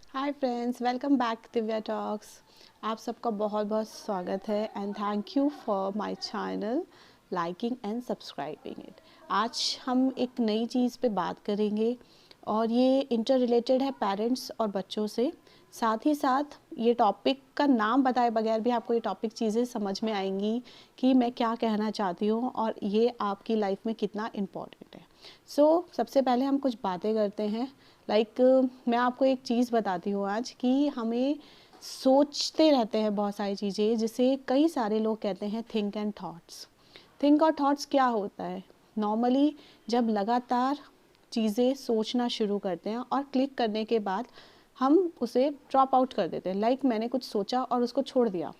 Hi friends, welcome back Divya talks. आप सबका बहुत बहुत स्वागत है and thank you for my channel liking and subscribing it. आज हम एक नई चीज़ पे बात करेंगे और ये इंटर रिलेटेड है पेरेंट्स और बच्चों से। साथ ही साथ ये टॉपिक का नाम बताए बगैर भी आपको ये टॉपिक चीज़ें समझ में आएंगी कि मैं क्या कहना चाहती हूँ और ये आपकी लाइफ में कितना इम्पोर्टेंट है। सबसे पहले हम कुछ बातें करते हैं। मैं आपको एक चीज़ बताती हूँ आज कि हमें सोचते रहते हैं बहुत सारी चीज़ें, जिसे कई सारे लोग कहते हैं थिंक एंड थॉट्स। थिंक और थॉट्स क्या होता है? नॉर्मली जब लगातार चीज़ें सोचना शुरू करते हैं और क्लिक करने के बाद हम उसे ड्रॉप आउट कर देते हैं। मैंने कुछ सोचा और उसको छोड़ दिया,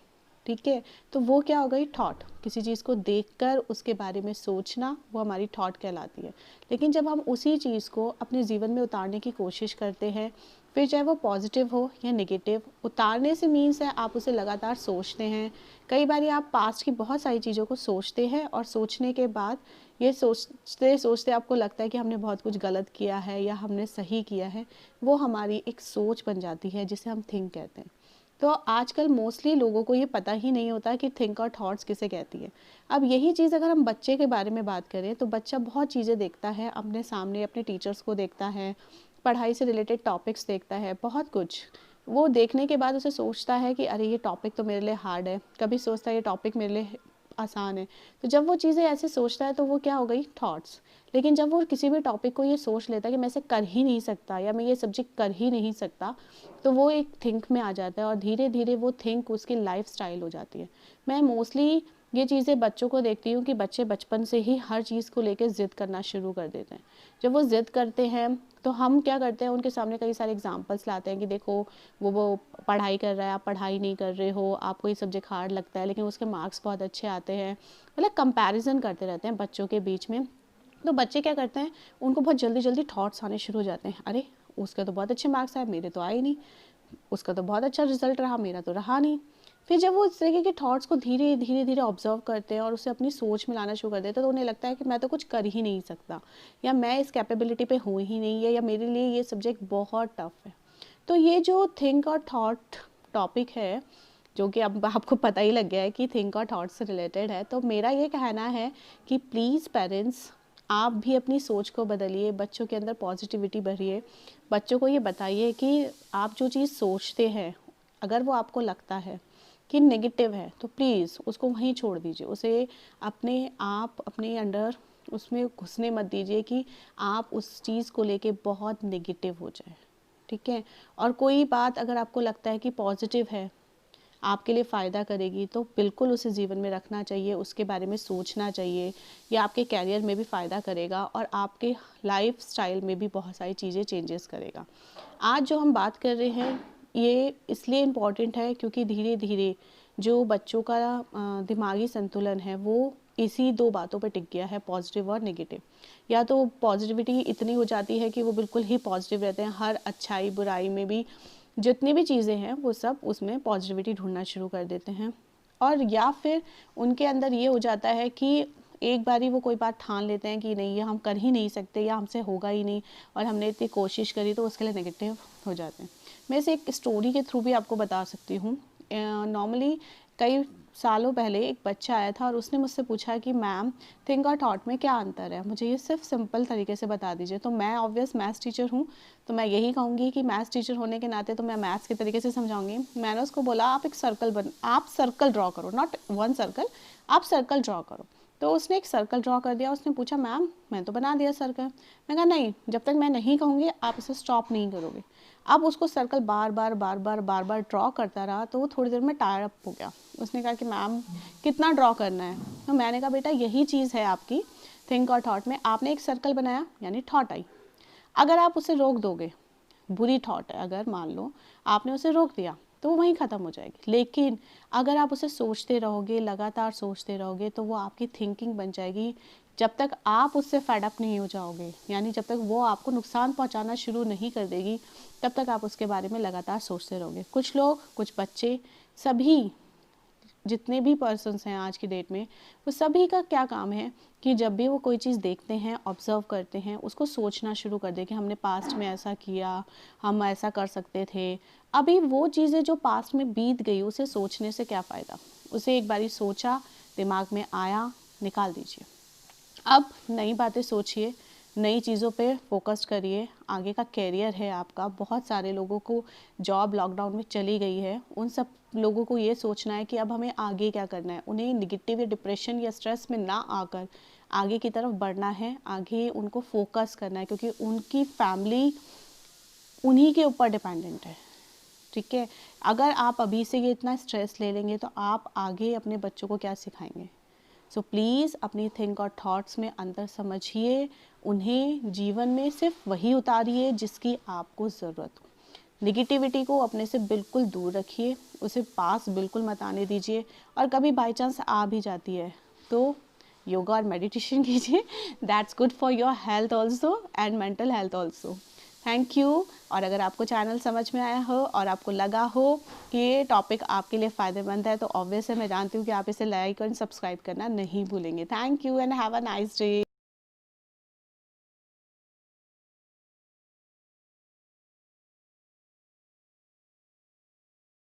ठीक है, तो वो क्या हो गई? थॉट। किसी चीज़ को देखकर उसके बारे में सोचना, वो हमारी थॉट कहलाती है। लेकिन जब हम उसी चीज़ को अपने जीवन में उतारने की कोशिश करते हैं, फिर चाहे वो पॉजिटिव हो या नेगेटिव, उतारने से मीन्स है आप उसे लगातार सोचते हैं। कई बार आप पास्ट की बहुत सारी चीज़ों को सोचते हैं और सोचने के बाद ये सोचते सोचते आपको लगता है कि हमने बहुत कुछ गलत किया है या हमने सही किया है। वो हमारी एक सोच बन जाती है जिसे हम थिंक कहते हैं। तो आजकल मोस्टली लोगों को ये पता ही नहीं होता कि थिंक और थॉट्स किसे कहती है। अब यही चीज़ अगर हम बच्चे के बारे में बात करें तो बच्चा बहुत चीज़ें देखता है अपने सामने, अपने टीचर्स को देखता है, पढ़ाई से रिलेटेड टॉपिक्स देखता है, बहुत कुछ। वो देखने के बाद उसे सोचता है कि अरे ये टॉपिक तो मेरे लिए हार्ड है, कभी सोचता है ये टॉपिक मेरे लिए आसान है। तो जब वो चीज़ें ऐसे सोचता है तो वो क्या हो गई? थॉट्स। लेकिन जब वो किसी भी टॉपिक को ये सोच लेता है कि मैं इसे कर ही नहीं सकता या मैं ये सब्जेक्ट कर ही नहीं सकता, तो वो एक थिंक में आ जाता है और धीरे धीरे वो थिंक उसकी लाइफ स्टाइल हो जाती है। मैं मोस्टली ये चीज़ें बच्चों को देखती हूँ कि बच्चे बचपन से ही हर चीज़ को लेकर ज़िद करना शुरू कर देते हैं। जब वो ज़िद करते हैं तो हम क्या करते हैं, उनके सामने कई सारे एग्जांपल्स लाते हैं कि देखो वो पढ़ाई कर रहा है, आप पढ़ाई नहीं कर रहे हो, आपको ये सब्जेक्ट हार्ड लगता है लेकिन उसके मार्क्स बहुत अच्छे आते हैं। मतलब कंपैरिजन करते रहते हैं बच्चों के बीच में। तो बच्चे क्या करते हैं, उनको बहुत जल्दी जल्दी थॉट्स आने शुरू हो जाते हैं। अरे उसके तो बहुत अच्छे मार्क्स आए, मेरे तो आए नहीं। उसका तो बहुत अच्छा रिजल्ट रहा, मेरा तो रहा नहीं। फिर जब वो इस तरीके के थॉट्स को धीरे धीरे धीरे ऑब्जर्व करते हैं और उसे अपनी सोच में लाना शुरू कर देते हैं, तो उन्हें लगता है कि मैं तो कुछ कर ही नहीं सकता, या मैं इस कैपेबिलिटी पे हूँ ही नहीं है, या मेरे लिए ये सब्जेक्ट बहुत टफ है। तो ये जो थिंक और थॉट टॉपिक है, जो कि अब आपको पता ही लग गया है कि थिंक और थॉट से रिलेटेड है, तो मेरा ये कहना है कि प्लीज़ पेरेंट्स, आप भी अपनी सोच को बदलिए, बच्चों के अंदर पॉजिटिविटी भरिए। बच्चों को ये बताइए कि आप जो चीज़ सोचते हैं, अगर वो आपको लगता है कि नेगेटिव है तो प्लीज़ उसको वहीं छोड़ दीजिए। उसे अपने आप अपने अंडर उसमें घुसने मत दीजिए कि आप उस चीज़ को लेके बहुत नेगेटिव हो जाए, ठीक है। और कोई बात अगर आपको लगता है कि पॉजिटिव है, आपके लिए फ़ायदा करेगी, तो बिल्कुल उसे जीवन में रखना चाहिए, उसके बारे में सोचना चाहिए। ये आपके कैरियर में भी फ़ायदा करेगा और आपके लाइफ स्टाइल में भी बहुत सारी चीज़ें चेंजेस करेगा। आज जो हम बात कर रहे हैं ये इसलिए इम्पॉर्टेंट है क्योंकि धीरे धीरे जो बच्चों का दिमागी संतुलन है वो इसी दो बातों पर टिक गया है, पॉजिटिव और नेगेटिव। या तो पॉजिटिविटी इतनी हो जाती है कि वो बिल्कुल ही पॉजिटिव रहते हैं, हर अच्छाई बुराई में भी जितनी भी चीज़ें हैं वो सब उसमें पॉजिटिविटी ढूंढना शुरू कर देते हैं। और या फिर उनके अंदर ये हो जाता है कि एक बारी वो कोई बात ठान लेते हैं कि नहीं ये हम कर ही नहीं सकते या हमसे होगा ही नहीं, और हमने इतनी कोशिश करी, तो उसके लिए नेगेटिव हो जाते हैं। मैं इसे एक स्टोरी के थ्रू भी आपको बता सकती हूँ। नॉर्मली कई सालों पहले एक बच्चा आया था और उसने मुझसे पूछा कि मैम, थिंक और थॉट में क्या अंतर है, मुझे ये सिर्फ सिंपल तरीके से बता दीजिए। तो मैं ऑब्वियस मैथ्स टीचर हूँ, तो मैं यही कहूँगी कि मैथ्स टीचर होने के नाते तो मैं मैथ्स के तरीके से समझाऊंगी। मैंने उसको बोला आप सर्कल ड्रॉ करो, नॉट वन सर्कल, आप सर्कल ड्रॉ करो। तो उसने एक सर्कल ड्रॉ कर दिया। उसने पूछा मैम मैं तो बना दिया सर्कल। मैं कहा नहीं, जब तक मैं नहीं कहूँगी आप इसे स्टॉप नहीं करोगे। अब उसको सर्कल बार बार बार बार बार बार ड्रॉ करता रहा, तो वो थोड़ी देर में टायर अप हो गया। उसने कहा कि मैम कितना ड्रॉ करना है। तो मैंने कहा बेटा यही चीज़ है आपकी थिंक और थॉट में। आपने एक सर्कल बनाया यानी थॉट आई, अगर आप उसे रोक दोगे, बुरी थॉट है अगर मान लो आपने उसे रोक दिया, तो वो वहीं ख़त्म हो जाएगी। लेकिन अगर आप उसे सोचते रहोगे, लगातार सोचते रहोगे, तो वो आपकी थिंकिंग बन जाएगी। जब तक आप उससे फेड अप नहीं हो जाओगे, यानी जब तक वो आपको नुकसान पहुंचाना शुरू नहीं कर देगी, तब तक आप उसके बारे में लगातार सोचते रहोगे। कुछ लोग, कुछ बच्चे, सभी जितने भी पर्सन्स हैं आज की डेट में, वो सभी का क्या काम है कि जब भी वो कोई चीज़ देखते हैं, ऑब्जर्व करते हैं, उसको सोचना शुरू कर दें कि हमने पास्ट में ऐसा किया, हम ऐसा कर सकते थे। अभी वो चीज़ें जो पास्ट में बीत गई, उसे सोचने से क्या फ़ायदा। उसे एक बारी सोचा, दिमाग में आया, निकाल दीजिए। अब नई बातें सोचिए, नई चीज़ों पे फोकस करिए। आगे का कैरियर है आपका। बहुत सारे लोगों को जॉब लॉकडाउन में चली गई है, उन सब लोगों को ये सोचना है कि अब हमें आगे क्या करना है। उन्हें निगेटिव या डिप्रेशन या स्ट्रेस में ना आकर आगे की तरफ बढ़ना है, आगे उनको फोकस करना है, क्योंकि उनकी फैमिली उन्हीं के ऊपर डिपेंडेंट है। ठीक है, अगर आप अभी से ये इतना स्ट्रेस ले लेंगे तो आप आगे अपने बच्चों को क्या सिखाएंगे। सो प्लीज़ अपनी थिंक और थॉट्स में अंतर समझिए, उन्हें जीवन में सिर्फ वही उतारिए जिसकी आपको ज़रूरत हो। निगेटिविटी को अपने से बिल्कुल दूर रखिए, उसे पास बिल्कुल मत आने दीजिए। और कभी बाई चांस आ भी जाती है तो योगा और मेडिटेशन कीजिए, that's good for your health also and mental health also. Thank you. और अगर आपको चैनल समझ में आया हो और आपको लगा हो कि ये टॉपिक आपके लिए फ़ायदेमंद है, तो ऑब्वियस है, मैं जानती हूँ कि आप इसे लाइक और सब्सक्राइब करना नहीं भूलेंगे। Thank you and have a nice day.